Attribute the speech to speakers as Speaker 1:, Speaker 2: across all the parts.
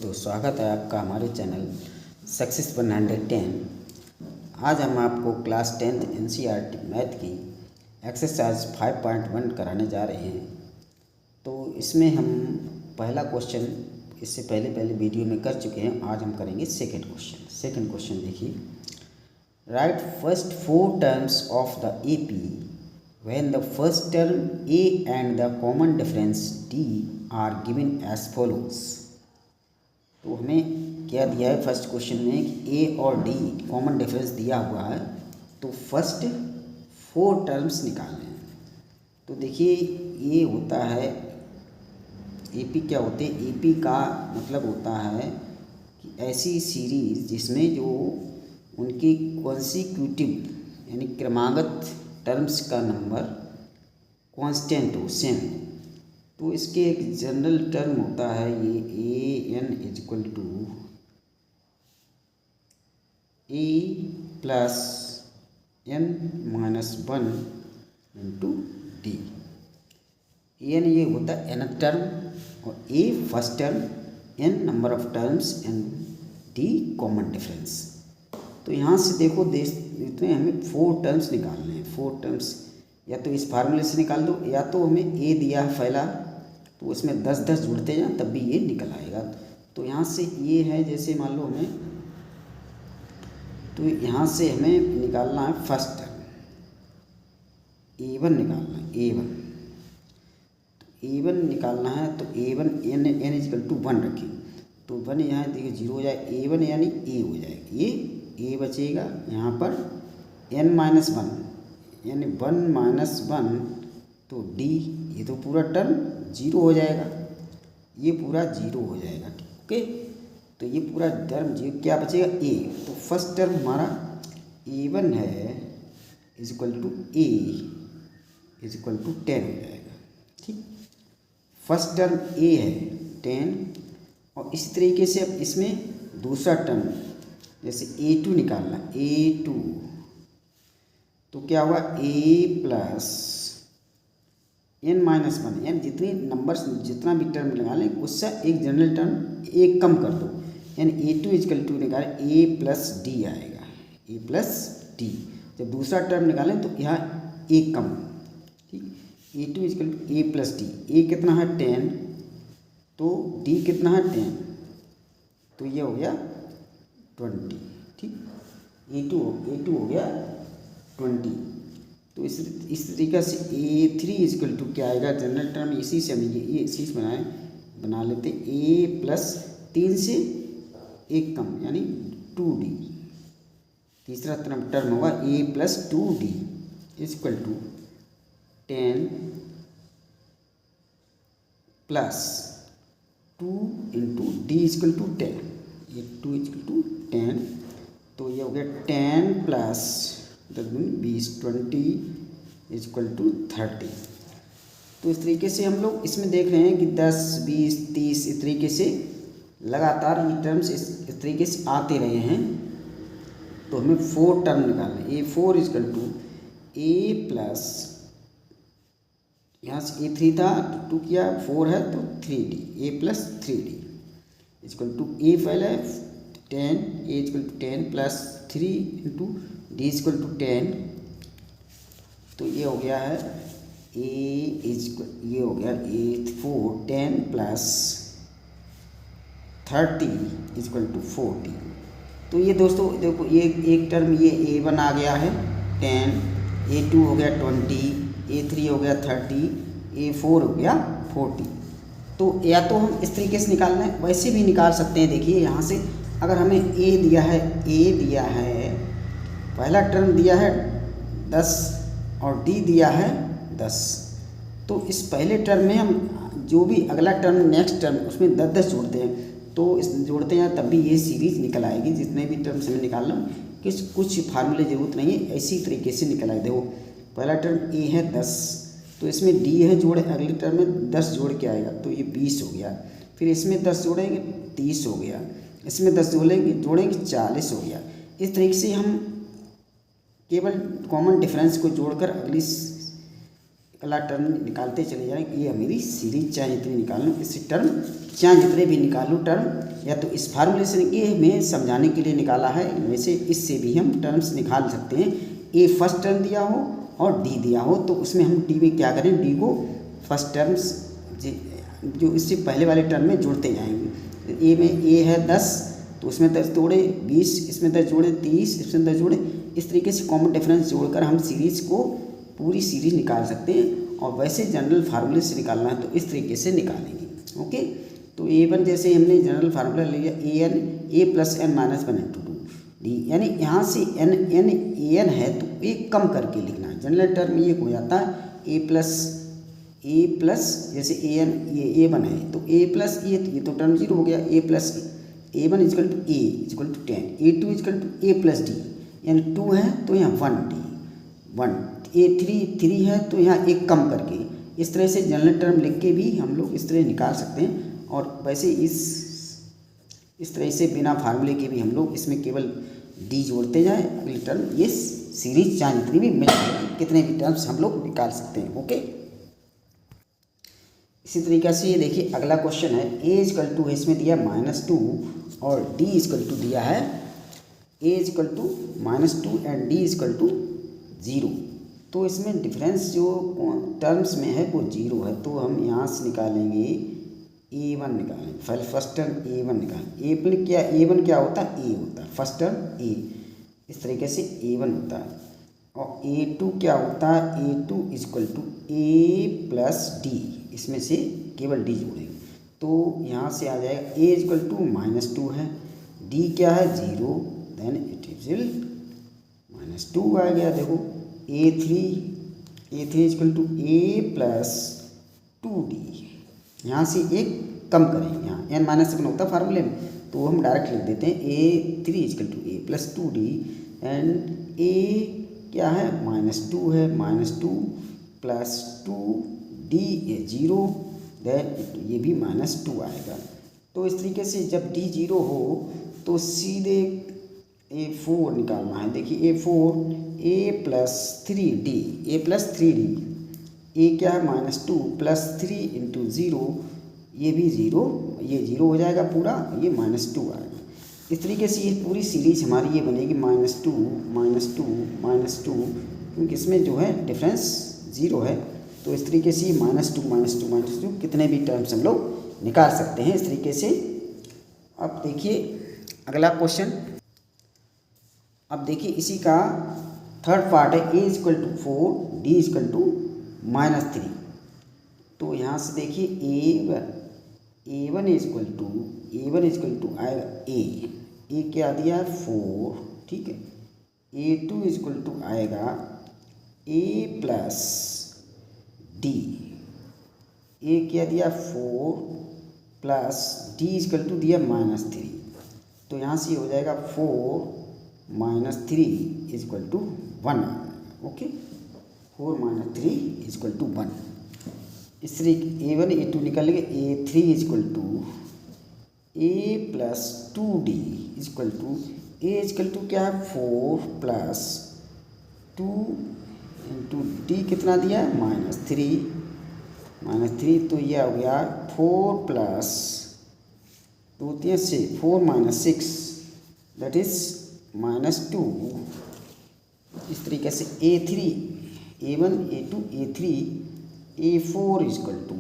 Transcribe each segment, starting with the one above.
Speaker 1: तो स्वागत है आपका हमारे चैनल सक्सेस 110। आज हम आपको क्लास 10th NCERT मैथ की एक्सरसाइज 5.1 कराने जा रहे हैं। तो इसमें हम पहला क्वेश्चन इससे पहले वीडियो में कर चुके हैं। आज हम करेंगे सेकंड क्वेश्चन देखिए। Right first 4 terms of the AP when the first term A and the common difference D are given as follows। तो हमें क्या दिया है फर्स्ट क्वेश्चन में कि ए और डी कॉमन डिफरेंस दिया हुआ है, तो फर्स्ट 4 टर्म्स निकालने हैं। तो देखिए ये होता है एपी। क्या होते हैं एपी का मतलब होता है कि ऐसी सीरीज जिसमें जो उनकी कॉन्सिक्यूटिव यानी क्रमागत टर्म्स का नंबर कांस्टेंट हो, सेम। तो इसके एक जनरल टर्म होता है ये AN equal to A plus N minus 1 into D। AN ये होता है nth टर्म और A first term, N number of terms and D common difference. तो यहाँ से देखो इसमें हमें 4 टर्म्स निकालने हैं। 4 टर्म्स या तो इस फार्मूले से निकाल दो, या तो हमें A दिया है पहला, तो उसमें 10 जुड़ते जाएं तब भी ये निकल आएगा। तो यहाँ से ये है, जैसे मान लो हमें, तो यहाँ से हमें निकालना है फर्स्ट टर्म A1 निकालना है। A1 निकालना है तो A1 n इक्वल टू 1 रखें, तो 1 यहाँ देखिए 0 हो जाए, A1 यानी A हो जाएगा, ये A बचेगा। यहाँ पर n माइनस 1 यानी 1 माइनस 1 तो D, ये तो पूरा टर्म 0 हो जाएगा, ये पूरा 0 हो जाएगा। ओके, तो ये पूरा टर्म 0, क्या बचेगा A। तो फर्स्ट टर्म हमारा A1 है equal to A equal to 10 हो जाएगा। ठीक, फर्स्ट टर्म A है 10, और इसी तरीके से अब इसमें दूसरा टर्म जैसे A2 निकालना, A2 तो क्या हुआ A प्लस n माइनस 1, यानी जितनी नंबर्स जितना भी टर्म लगा लें उससे एक जनरल टर्म एक कम कर दो, यानी A2 इक्वल टू निकालें A प्लस D आएगा, A प्लस D। जब दूसरा टर्म निकालें तो यहाँ एक कम। ठीक, A2 equal to A plus D। A कितना है 10, तो D कितना है 10, तो ये हो गया 20। ठीक, A2 हो गया 20। तो इस तरीक़े से A3 इक्वल टू क्या आएगा, जनरल टर्म इसी से हम ये इसी से बना लेते A प्लस 3 से एक कम यानी 2D। तीसरा टर्म होगा A plus 2D equal to 10 plus 2 into D equal to 10, ये 2 इक्वल टू 10, तो ये हो गया 10 प्लस 20 20 इक्वल टू 30। तो इस तरीके से हम लोग इसमें देख रहे हैं कि 10 20 30 इस तरीके से लगातार ये टर्म्स इस तरीके से आते रहे हैं। तो हमें 4 टर्म निकालने, A4 equal to A plus, यहाँ से A3 था तो 2 किया, 4 है तो 3D, A plus 3D equal to A पहले 10, A equal to 10 plus 3 into D equal to 10। तो ये हो गया है ये हो गया A4 10 प्लस 30 इक्वल टू 40। तो ये दोस्तों देखो ये एक टर्म ये A1 आ गया है 10, A2 हो गया 20, A3 हो गया 30, A4 हो गया 40। तो या तो हम इस तरीके से निकालना है, वैसे भी निकाल सकते हैं। देखिए यहाँ से अगर हमें A दिया है पहला टर्म दिया है 10 और D दिया है 10, तो इस पहले टर्म में हम जो भी अगला टर्म नेक्स्ट टर्म उसमें 10 जोड़ते हैं, तो इस जोड़ते हैं तब भी ये सीरीज निकल आएगी। जितने भी टर्म्स हमें निकालना कुछ फार्मूले ज़रूरत नहीं है, इसी तरीके से निकल आए। देखो पहला टर्म A है 10, तो इसमें D है जोड़े, अगले टर्म में 10 जोड़ के आएगा तो ये 20 हो गया। फिर इसमें 10 जोड़ेंगे 30 हो गया, इसमें 10 जोड़ेंगे 40 हो गया। इस तरीके से हम केवल कॉमन डिफरेंस को जोड़कर अगली अगला टर्म निकालते चले जाएंगे। ये मेरी सीरीज चाहे जितनी निकाल लूँ, इस टर्म चाहे जितने भी निकाल लूँ टर्म, या तो इस फार्मूले से ये हमें समझाने के लिए निकाला है, वैसे इससे भी हम टर्म्स निकाल सकते हैं। ए फर्स्ट टर्म दिया हो और डी दिया हो तो उसमें हम डी में क्या करें, डी को फर्स्ट टर्म्स जो इससे पहले वाले टर्म में जोड़ते जाएंगे। ए में ए है 10 तो उसमें 10 जोड़े 20, इसमें 10 जोड़े 30, इसमें 10 जोड़े, इस तरीके से कॉमन डिफरेंस जोड़कर हम सीरीज़ को पूरी सीरीज निकाल सकते हैं। और वैसे जनरल फार्मूले से निकालना है तो इस तरीके से निकालेंगे। ओके, तो A1 जैसे हमने जनरल फार्मूला ले लिया AN A plus N minus 1 into 2 D, यानी यहाँ से एन AN है तो A कम करके लिखना है। जनरल टर्म ये हो जाता है A प्लस जैसे AN ये A1 है तो A प्लस ये तो टर्म 0 हो गया, A plus A1 equal to A equal to 10, A2 equal to A plus D, यानी 2 है तो यहाँ 1 A3 है तो यहाँ एक कम करके, इस तरह से जनरल टर्म लिख के भी हम लोग इस तरह निकाल सकते हैं। और वैसे इस तरह से बिना फार्मूले के भी हम लोग इसमें केवल डी जोड़ते जाएं, अगले टर्म ये सीरीज चाहे जितनी भी मिल जाएगी, कितने भी टर्म्स हम लोग निकाल सकते हैं। ओके, इसी तरीके से ये देखिए अगला क्वेश्चन है ए इजकल टू है, इसमें दिया -2 और डी इजकल टू दिया है A equal to -2 and D equal to 0। तो इसमें डिफरेंस जो टर्म्स में है वो 0 है, तो हम यहाँ से निकालेंगे A1 निकालेंगे, फर्स्ट टर्म A1 निकालेंगे। A1 क्या होता है, A होता है, फर्स्ट टर्म A, इस तरीके से A1 होता है। और A2 क्या होता है, A2 equal to A plus D, इसमें से केवल डी जोड़ेंगे तो यहाँ से आ जाएगा A इजकल टू -2 है, डी क्या है 0, देन इट इज -2 आ गया। देखो A3 equal to A plus 2D, यहाँ से एक कम करेंगे, यहाँ n-1 होता है फार्मूले में तो हम डायरेक्ट लिख देते हैं A3 equal to A plus 2D and A क्या है -2 है, -2 प्लस 2D ये 0, देन ये भी -2 आएगा। तो इस तरीके से जब D 0 हो तो सीधे A4 निकालना है। देखिए A4 A plus 3D, A plus 3D, A क्या है -2 प्लस 3 इंटू 0, ये भी 0, ये 0 हो जाएगा पूरा, ये -2 आएगा। इस तरीके से ये पूरी सीरीज हमारी ये बनेगी -2, क्योंकि इसमें जो है डिफरेंस 0 है तो इस तरीके से -2 कितने भी टर्म्स हम लोग निकाल सकते हैं इस तरीके से। अब देखिए अगला क्वेश्चन, अब देखिए इसी का थर्ड पार्ट है A equal to 4 D equal to -3। तो यहाँ से देखिए A1 इजकल टू आएगा A क्या दिया है 4, ठीक है। A2 इजकल टू आएगा A प्लस D, A क्या दिया 4 प्लस D इजकल टू दिया -3, तो यहाँ से हो जाएगा 4 -3 equal to 1। Okay, 4 - 3 equal to 1। इस तरीके A1 A2 निकल गए, A3 equal to A plus 2D equal to A equal to क्या है 4 प्लस 2 इंटू D कितना दिया है -3, तो यह हो गया 4 प्लस 2 3 से 4 - 6 दैट इज -2। इस तरीके से A1 A2 A3 A4 is equal to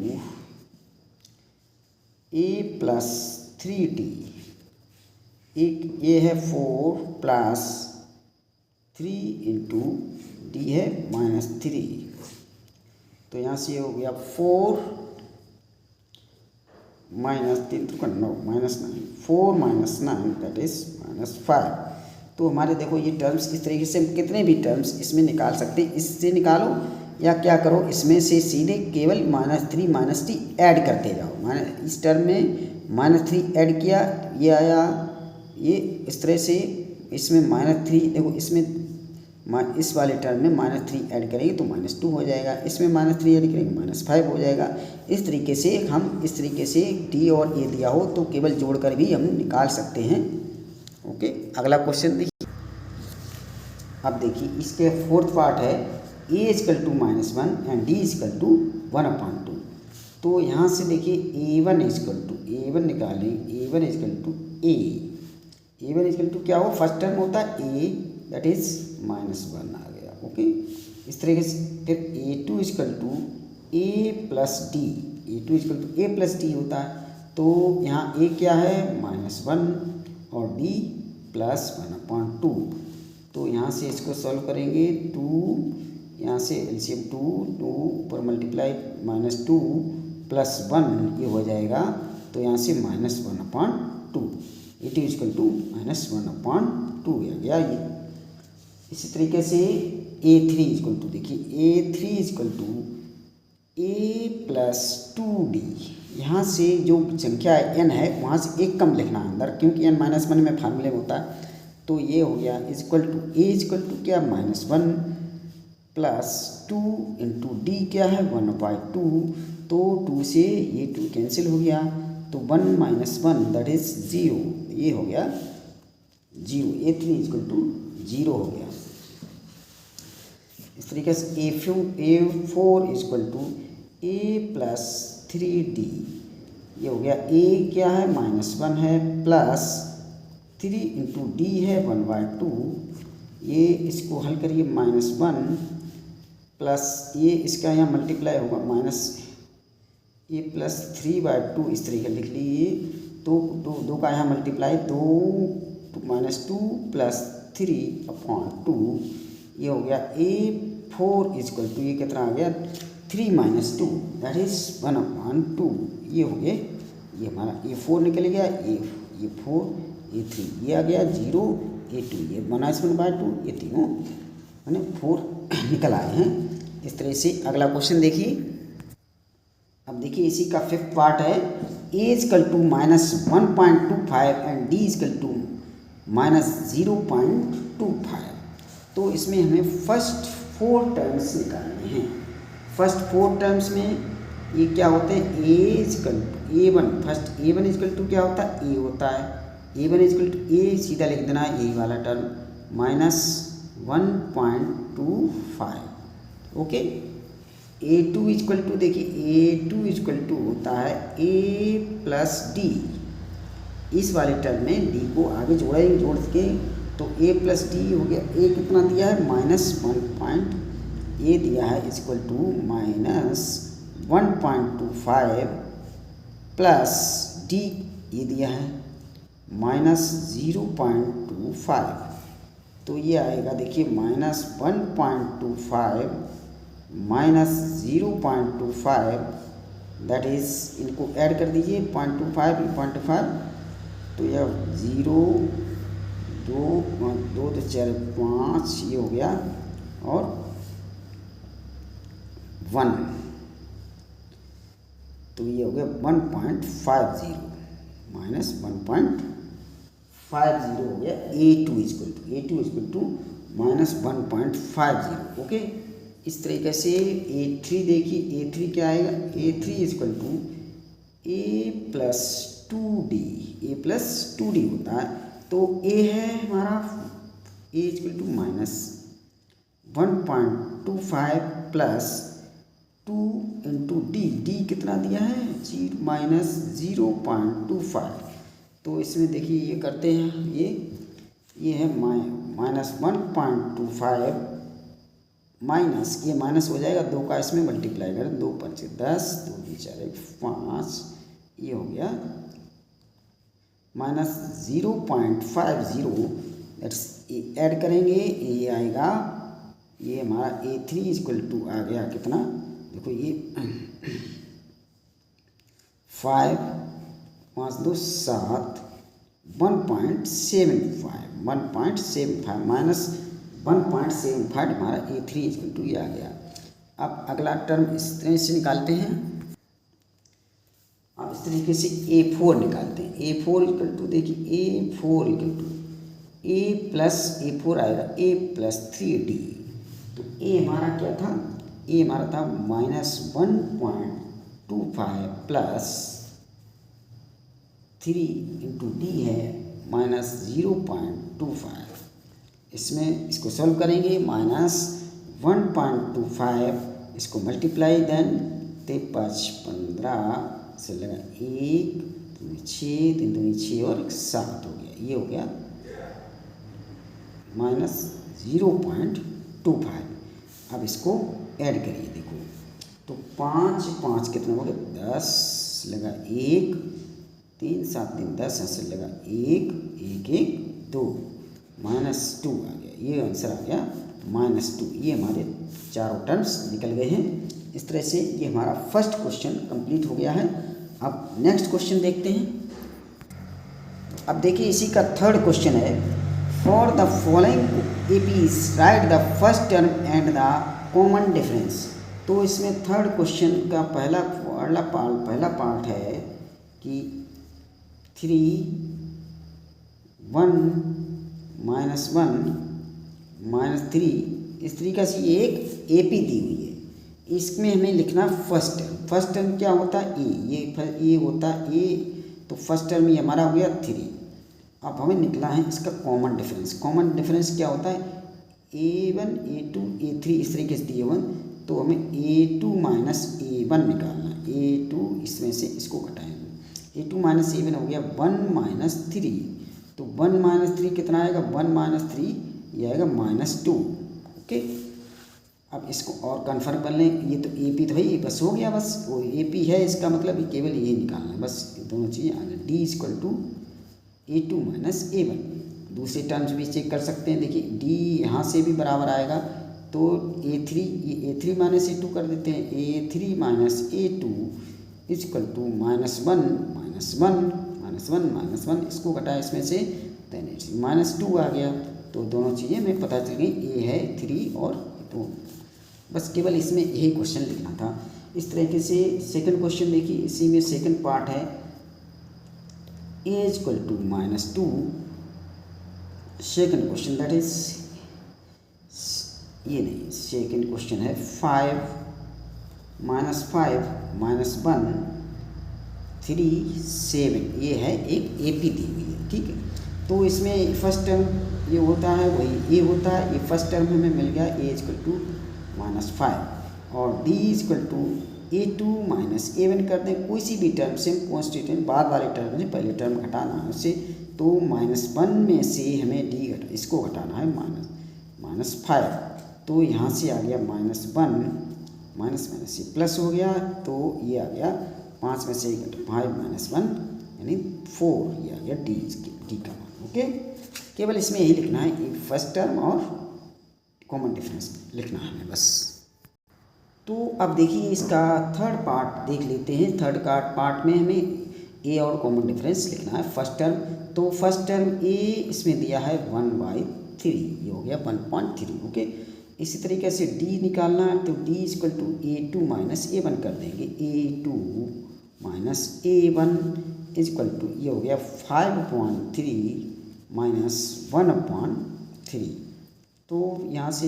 Speaker 1: A plus 3D, एक ये है 4 प्लस 3 इंटू D है -3, तो यहाँ से हो गया 4 -3 तो 9 -9, 4 - 9 दैट इज -5। तो हमारे देखो ये टर्म्स इस तरीके से हम कितने भी टर्म्स इसमें निकाल सकते हैं। इससे निकालो या क्या करो, इसमें से सीधे केवल -3 -3 ऐड करते जाओ। इस टर्म में -3 ऐड किया, ये आया, ये इस तरह से इसमें -3 देखो, इसमें इस वाले टर्म में -3 ऐड करेंगे तो -2 हो जाएगा, इसमें -3 ऐड करेंगे -5 हो जाएगा। इस तरीके से हम इस तरीके से D और A दिया हो तो केवल जोड़कर भी हम निकाल सकते हैं। ओके, अगला क्वेश्चन देखिए। अब देखिए इसके फोर्थ पार्ट है A equal to -1 and D equal to 1/2। तो यहाँ से देखिए A1 इजकल टू A1 निकालें, A1 equal to A1 equal to क्या हो, फर्स्ट टर्म होता है A, दैट इज -1 आ गया। ओके, इस तरीके से फिर A2 equal to A plus D, A2 equal to A plus D होता है। तो यहाँ A क्या है -1 और D +1/2। तो यहाँ से इसको सॉल्व करेंगे, 2 यहाँ से एलसीएम 2 ऊपर मल्टीप्लाई -2 +1 ये हो जाएगा। तो यहाँ से -1/2, A2 इजकल टू -1/2 आ गया ये। इसी तरीके से A3 इजकल टू देखिए A3 equal to A plus 2D। यहाँ से जो संख्या n है वहाँ से एक कम लिखना है अंदर, क्योंकि n-1 में फार्मूले में होता है। तो ये हो गया equal to A equal to क्या -1 प्लस 2 इंटू डी क्या है 1/2। तो 2 से ये 2 कैंसिल हो गया, तो 1 - 1 दैट इज 0, ये हो गया 0। A3 इजकल टू 0 हो गया। इस तरीके से A4 is equal to A plus 3D, ये हो गया। A क्या है -1 है प्लस 3 इंटू डी है 1/2। ये इसको हल करिए, -1 प्लस ये इसका यहाँ मल्टीप्लाई होगा माइनस A प्लस 3/2, इस तरीके लिख लीजिए। तो दो का यहाँ मल्टीप्लाई 2 -2 प्लस 3/2, ये हो गया A4 इजकल टू ये कितना आ गया 3 - 2 दैट इज 1/2। ये हो गया, ये हमारा A4 निकल गया, A4 A3 ये आ गया 0, A2 ये -1/2, ये तीनों मैंने 4 निकल आए हैं। इस तरह से अगला क्वेश्चन देखिए। अब देखिए इसी का 5th पार्ट है, A equal to -1.25 and D equal to -0.25। तो इसमें हमें फर्स्ट 4 टर्म्स निकालने हैं। फर्स्ट 4 टर्म्स में ये क्या होते हैं, A equal to A1, first A1 equal to क्या होता है A होता है, A1 इजकल टू A सीधा लिख देना है, यही वाला term -1.25। Okay, A2 equal to देखिए A2 इजकल टू होता है A प्लस D। इस वाले टर्म में D को आगे जोड़ेंगे, जोड़ के तो A प्लस D हो गया। A कितना दिया है -1. A दिया है इजकल टू -1.25 प्लस D ये दिया है -0.25। तो ये आएगा देखिए -1.25 -0.25 दैट इज, इनको ऐड कर दीजिए 0.25 तो यह 0 2 2 तो 4 5 ये हो गया और 1, तो ये हो गया 1.50 -1.50 हो गया। A2 equal to -1.50। ओके, इस तरीके से A3 देखिए, A3 क्या आएगा, A3 equal to A plus 2D होता है। तो A है हमारा A equal to -1.25 plus 2 into D कितना दिया है -0.25। तो इसमें देखिए ये करते हैं, ये है -1.25 माइनस, ये माइनस हो जाएगा, 2 का इसमें मल्टीप्लाई करें, 2 5 10 2 4 5, ये हो गया -0.50। दैट्स ऐड करेंगे, ये आएगा, ये हमारा A3 इजक्वल टू आ गया कितना, देखो ये 5 5 2 7 1.75 माइनस 1.75 हमारा A3 इजक्वल टू ये आ गया। अब अगला टर्म इस तरह से निकालते हैं, अब इस तरीके से A4 निकालते हैं। A4 इक्वल टू देखिए A4 equal to A plus A4 आएगा A प्लस 3D। तो A हमारा क्या था, A हमारा था -1.25 प्लस 3 इंटू D है -0.25। इसमें इसको सॉल्व करेंगे, 1.25 इसको मल्टीप्लाई देन 5 15 से लगा 1 6 3 दूनी 6 और 7 हो गया, ये हो गया -0.25। अब इसको ऐड करिए, देखो तो 5 5 कितना हो गया 10 लगा 1 3 7 3 10 से लगा 1 1 1 2 -2 आ गया, ये आंसर आ गया -2। ये हमारे चारों टर्म्स निकल गए हैं। इस तरह से ये हमारा फर्स्ट क्वेश्चन कंप्लीट हो गया है। अब नेक्स्ट क्वेश्चन देखते हैं। अब देखिए इसी का थर्ड क्वेश्चन है, for the following APs right the first term and the common difference. तो इसमें थर्ड क्वेश्चन का पहला पार्ट है कि 3 1 -1 -3 इस तरीके से ये एक एपी दी हुई है। इसमें हमें लिखना फर्स्ट टर्म क्या होता है ये होता है ए, तो फर्स्ट टर्म ये हमारा हो गया 3। अब हमें निकला है इसका कॉमन डिफरेंस। कॉमन डिफरेंस क्या होता है a1 a2 a3 इस तरीके से दिए हुए, तो हमें a2 माइनस a1 निकालना है। a2 इसमें से इसको घटाएंगे, a2 माइनस a1 हो गया 1 - 3, तो 1 - 3 कितना आएगा 1 - 3 ये आएगा -2। ओके, अब इसको और कन्फर्म कर लें, ये तो AP तो भाई बस हो गया, बस वो AP है, इसका मतलब केवल ये निकालना है, बस दोनों चीज़ें आ गई। D = a2 minus a1। दूसरे टर्म्स भी चेक कर सकते हैं, देखिए D यहाँ से भी बराबर आएगा, तो a3 ये a3 माइनस a2 कर देते हैं, a3 माइनस a2 = -1 इसको घटाया इसमें से, देन -2 आ गया। तो दोनों चीज़ें हमें पता चल गई, a है 3 और 2। बस केवल इसमें यही क्वेश्चन लिखना था। इस तरीके से सेकंड क्वेश्चन देखिए, इसी में सेकंड पार्ट है a = -2। Second question that is ये नहीं, सेकंड क्वेश्चन है 5 -1 3 7। ये है एक एपी दी हुई है, ठीक है। तो इसमें फर्स्ट टर्म ये होता है वही ए होता है, ये फर्स्ट टर्म हमें मिल गया a = -5 और d = a2 माइनस a1 कर दें। कोई सी भी टर्म से कॉन्स्टिट्यूएंट बाद वाले टर्म से पहले टर्म घटाना है उससे, तो -1 में से हमें d इसको घटाना है -5, तो यहाँ से आ गया -1 माइनस से प्लस हो गया, तो ये आ गया 5 में से 5 - 1 यानी 4, ये आ गया डी का मान। ओके, केवल इसमें यही लिखना है, फर्स्ट टर्म और कॉमन डिफरेंस लिखना है हमें बस। तो अब देखिए इसका थर्ड पार्ट देख लेते हैं। थर्ड पार्ट में हमें ए और कॉमन डिफरेंस लिखना है। फर्स्ट टर्म, तो फर्स्ट टर्म ए इसमें दिया है 1/3, ये हो गया 1.3। ओके, इसी तरीके से डी निकालना है, तो डी = a2 माइनस a1 कर देंगे, a2 माइनस a1 ये हो गया 5/3 माइनस 1/3। तो यहाँ से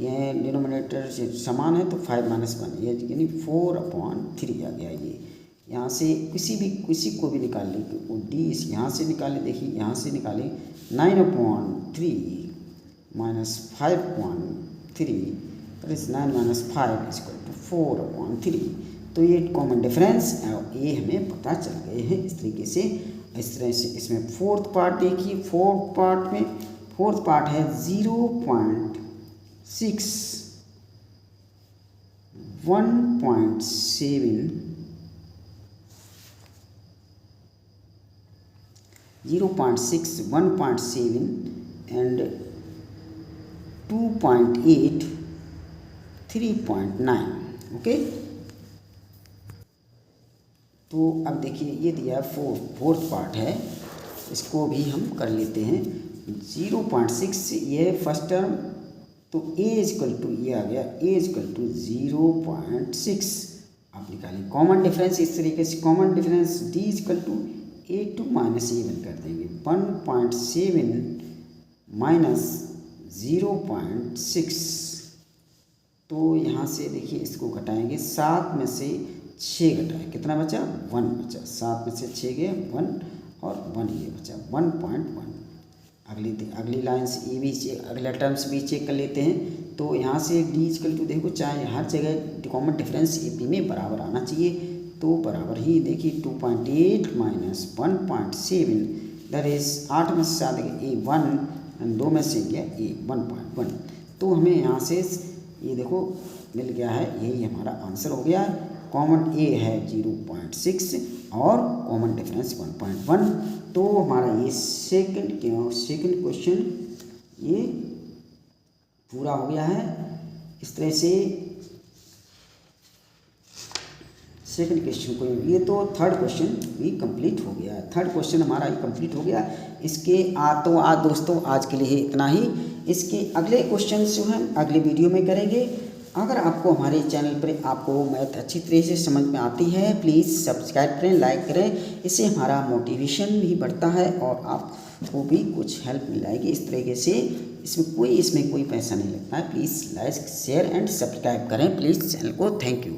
Speaker 1: यह डिनोमिनेटर से समान है, तो 5 - 1 ये यानी 4/3 आ गया। ये यहाँ से किसी को भी निकाल लें, तो डी यहाँ से निकालें, देखिए यहाँ से निकालें 9/3 माइनस 5/3 दैट इज 9 - 5 = 4/3। तो ये कॉमन डिफरेंस ये हमें पता चल गए हैं इस तरीके से। इसमें फोर्थ पार्ट देखिए, फोर्थ पार्ट है 0.6 1.7 0.6 1.7 and 2.8 3.9। ओके, तो अब देखिए ये दिया फोर्थ पार्ट है, इसको भी हम कर लेते हैं। 0.6 ये फर्स्ट टर्म, तो a = ये आ गया a = 0.6। आप निकालें कॉमन डिफरेंस इस तरीके से, common difference d = a2 minus a1 कर देंगे, 1.7 माइनस 0.6। तो यहाँ से देखिए इसको घटाएंगे, 7 में से 6 घटाए, कितना बचा 1 बचा, 7 में से 6 गए 1 और 1 ये बचा 1.1। अगली लाइन से ये भी अगला टर्म्स भी चेक कर लेते हैं। तो यहाँ से डी इक्वल टू देखो, चाहे हर जगह कॉमन डिफरेंस ए बी में बराबर आना चाहिए, तो बराबर ही देखिए 2.8 माइनस 1.7 दैट इज 8 में से 7 ए 1 2 में से गया ए 1.1। तो हमें यहाँ से ये देखो मिल गया है, यही हमारा आंसर हो गया है। कॉमन ए है 0.6 और कॉमन डिफरेंस 1.1। तो हमारा ये सेकंड क्वेश्चन ये पूरा हो गया है। इस तरह से सेकंड क्वेश्चन को, ये तो थर्ड क्वेश्चन भी कंप्लीट हो गया है। थर्ड क्वेश्चन हमारा ये कंप्लीट हो गया। इसके आज दोस्तों आज के लिए इतना ही। इसके अगले क्वेश्चन जो हैं अगले वीडियो में करेंगे। अगर आपको हमारे चैनल पर आपको मैथ अच्छी तरह से समझ में आती है, प्लीज़ सब्सक्राइब करें, लाइक करें। इससे हमारा मोटिवेशन भी बढ़ता है और आपको भी कुछ हेल्प मिलेगी इस तरीके से। इसमें कोई पैसा नहीं लगता है। Please like share and subscribe करें प्लीज़ चैनल को। Thank you.